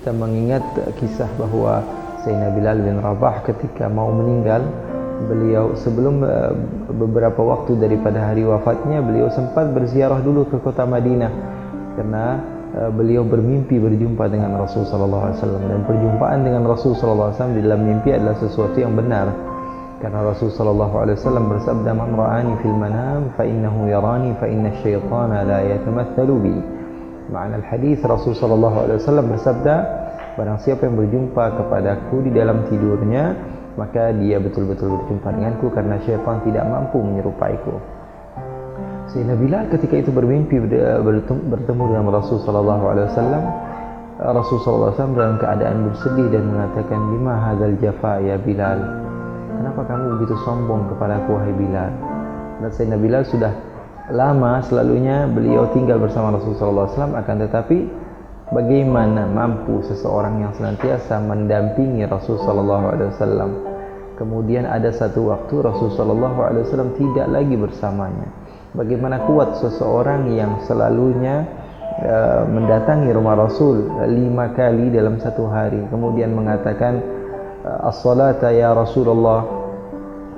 kita mengingat kisah bahwa Sayyidina Bilal bin Rabah ketika mau meninggal, beliau sebelum beberapa waktu daripada hari wafatnya, beliau sempat berziarah dulu ke kota Madinah karena beliau bermimpi berjumpa dengan Rasul sallallahu alaihi wasallam, dan perjumpaan dengan Rasul sallallahu alaihi wasallam di dalam mimpi adalah sesuatu yang benar karena Rasul sallallahu alaihi wasallam bersabda, "Man ra'ani fil manam fa innahu yarani fa inna asy-syaitana la yatamathalu bi." Makna hadis Rasul sallallahu alaihi wasallam bersabda, barang siapa yang berjumpa kepadaku di dalam tidurnya, maka dia betul-betul berjumpa denganku karena syaitan tidak mampu menyerupaiku. Sayyidina Bilal ketika itu bermimpi bertemu dengan Rasul sallallahu alaihi wasallam. Rasul sallallahu alaihi wasallam dalam keadaan bersedih dan mengatakan, "Lima hadzal jafa ya Bilal?" Kenapa kamu begitu sombong kepadaku wahai Bilal? Dan Sayyidina Bilal sudah lama selalunya beliau tinggal bersama Rasul sallallahu alaihi wasallam, akan tetapi bagaimana mampu seseorang yang senantiasa mendampingi Rasul sallallahu alaihi wasallam, kemudian ada satu waktu Rasul sallallahu alaihi wasallam tidak lagi bersamanya. Bagaimana kuat seseorang yang selalunya mendatangi rumah Rasul 5 kali dalam satu hari, kemudian mengatakan, "As-salata ya Rasulullah."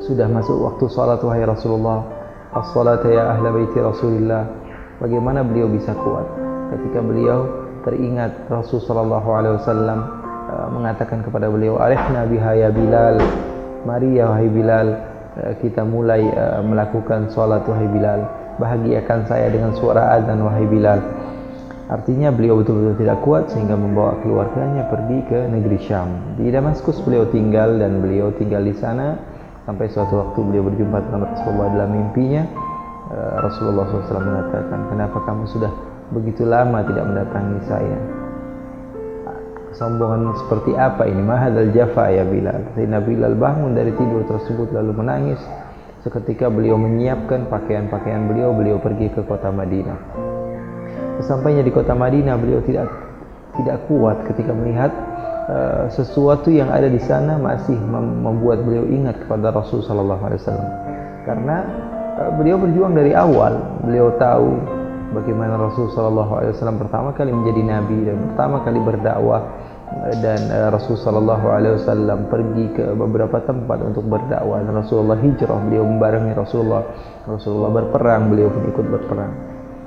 Sudah masuk waktu salat wahai Rasulullah. "As-salata ya ahla baiti Rasulillah." Bagaimana beliau bisa kuat ketika beliau teringat Rasul sallallahu alaihi wasallam mengatakan kepada beliau, "Arihna biha ya Bilal." Mari ya wahai Bilal, kita mulai melakukan salat wahai Bilal. Bahagiakan saya dengan suara azan wahai Bilal. Artinya beliau betul-betul tidak kuat sehingga membawa keluarganya pergi ke negeri Syam. Di Damaskus beliau tinggal, dan beliau tinggal di sana sampai suatu waktu beliau berjumpa dengan Rasulullah dalam mimpinya. Rasulullah SAW mengatakan, "Kenapa kamu sudah begitu lama tidak mendatangi saya?" Kesombongan seperti apa ini? Mahadzal jafa ya Bilal. Sayyidina Bilal bangun dari tidur tersebut lalu menangis. Seketika beliau menyiapkan pakaian-pakaian beliau pergi ke kota Madinah. Sesampainya di kota Madinah, beliau tidak kuat ketika melihat sesuatu yang ada di sana masih membuat beliau ingat kepada Rasul sallallahu alaihi wasallam. Karena beliau berjuang dari awal. Beliau tahu bagaimana Rasul sallallahu alaihi wasallam pertama kali menjadi nabi dan pertama kali berdakwah, dan Rasul sallallahu alaihi wasallam pergi ke beberapa tempat untuk berdakwah, dan Rasulullah hijrah, beliau membarengi Rasulullah berperang, beliau pun ikut berperang.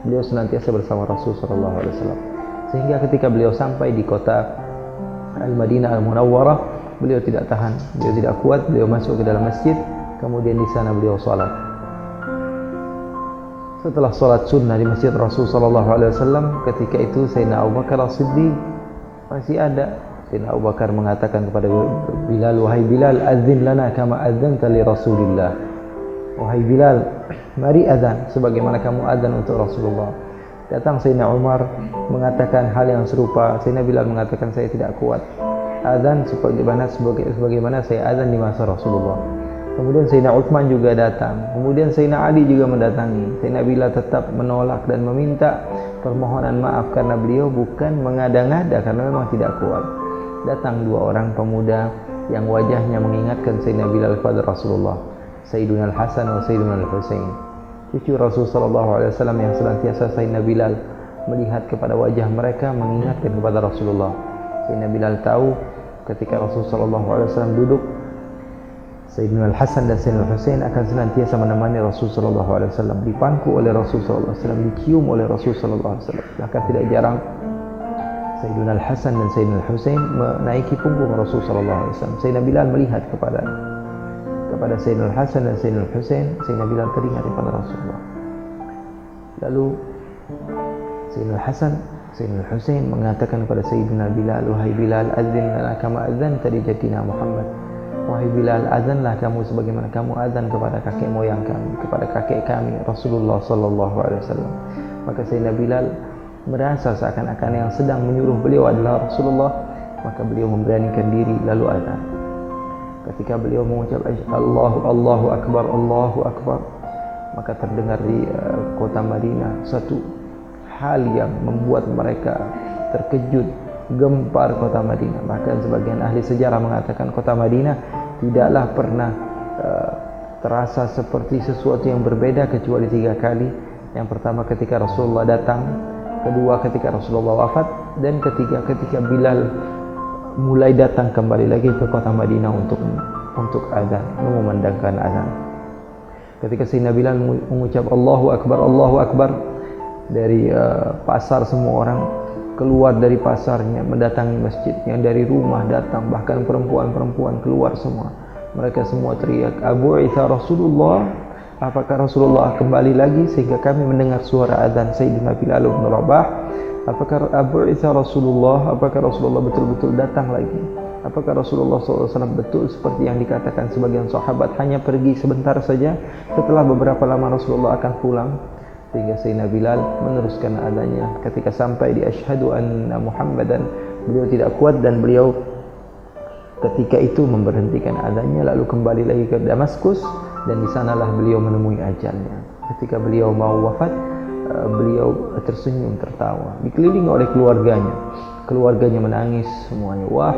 Beliau senantiasa bersama Rasul sallallahu alaihi wasallam. Sehingga ketika beliau sampai di kota Al-Madinah Al-Munawwarah, beliau tidak tahan, beliau tidak kuat, beliau masuk ke dalam masjid, kemudian di sana beliau salat. Setelah salat sunnah di masjid Rasul sallallahu alaihi wasallam, ketika itu Sayyidina Abu Bakar As-Siddiq masih ada. Sayyidina Abu Bakar mengatakan kepada Bilal, "Wahai Bilal, adzin lana kama adzanta li Rasulillah." Wahai Bilal, mari azan sebagaimana kamu azan untuk Rasulullah. Datang Sayyidina Umar mengatakan hal yang serupa. Sayyidina Bilal mengatakan, "Saya tidak kuat azan sebagaimana saya azan di masa Rasulullah." Kemudian Sayyidina Utsman juga datang. Kemudian Sayyidina Ali juga mendatangi. Sayyidina Bilal tetap menolak dan meminta permohonan maaf karena beliau bukan mengada-ngada, karena memang tidak kuat. Datang 2 orang pemuda yang wajahnya mengingatkan Sayyidina Bilal kepada Rasulullah, Sayyiduna Al-Hasan wa Sayyiduna Al-Husain. Cucu Rasul sallallahu alaihi wasallam yang senantiasa Sayyidina Bilal melihat kepada wajah mereka mengingatkan kepada Rasulullah. Sayyidina Bilal tahu ketika Rasul sallallahu alaihi wasallam duduk, Sayyidina Al-Hasan dan Sayyidina Al-Husain akan senantiasa menemani Rasul sallallahu alaihi wasallam, dipangku oleh Rasul sallallahu alaihi wasallam, dicium oleh Rasul sallallahu alaihi wasallam. Bahkan tidak jarang Sayyidina Al-Hasan dan Sayyidina Al-Husain menaiki punggung Rasul sallallahu alaihi wasallam. Sayyidina Bilal melihat kepada Sayyidina Al-Hasan dan Sayyidina Al-Husain. Sayyidina Bilal teringat kepada Rasulullah. Lalu Sayyidina Al-Hasan, Sayyidina Al-Husain mengatakan kepada Sayyidina Bilal, "Wahai Bilal, adzin lana kama adzanta li jaddina Muhammad." Wahai Bilal, azanlah kamu sebagaimana kamu azan kepada kakek moyang kami, kepada kakek kami Rasulullah sallallahu alaihi wasallam. Maka Sayyidina Bilal merasa seakan-akan yang sedang menyuruh beliau adalah Rasulullah, maka beliau memberanikan diri lalu azan. Ketika beliau mengucap Allahu Akbar, maka terdengar di kota Madinah satu hal yang membuat mereka terkejut, gempar kota Madinah. Bahkan sebagian ahli sejarah mengatakan kota Madinah tidaklah pernah terasa seperti sesuatu yang berbeda kecuali 3 kali. Yang pertama ketika Rasulullah datang kedua ketika Rasulullah wafat, dan ketiga ketika Bilal mulai datang kembali lagi ke kota Madinah untuk azan, memandangkan azan. Ketika Sayyidina Bilal mengucap Allahu Akbar, dari pasar semua orang keluar dari pasarnya, mendatangi masjidnya, dari rumah datang, bahkan perempuan-perempuan keluar semua. Mereka semua teriak, Abu Isa Rasulullah, apakah Rasulullah kembali lagi sehingga kami mendengar suara azan Sayyidina Bilal bin Rabah? Apakah Abu Isa Rasulullah, apakah Rasulullah betul-betul datang lagi? Apakah Rasulullah SAW betul seperti yang dikatakan sebagian sahabat, hanya pergi sebentar saja, setelah beberapa lama Rasulullah akan pulang? Sehingga Sayyidina Bilal meneruskan adanya. Ketika sampai di asyhadu anna Muhammadan, beliau tidak kuat dan beliau ketika itu memberhentikan adanya, lalu kembali lagi ke Damaskus, dan di sanalah beliau menemui ajalnya. Ketika beliau mau wafat, beliau tersenyum tertawa, dikelilingi oleh keluarganya menangis semuanya. Wa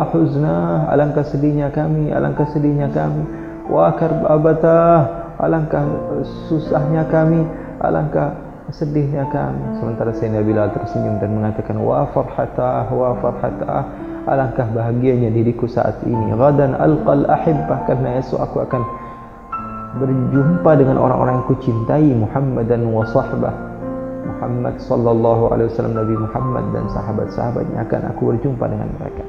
huzna, alangkah sedihnya kami, wa karbatah, alangkah susahnya kami, alangkah sedihnya kami. Sementara Sayyidina Bilal tersenyum dan mengatakan wa farhatah, alangkah bahagianya diriku saat ini. Ghadan alqal ahibbah, karena esok aku akan berjumpa dengan orang-orang yang kucintai, Muhammadan wa sahbah, Muhammad sallallahu alaihi wasallam, Nabi Muhammad dan sahabat-sahabatnya, akan aku berjumpa dengan mereka.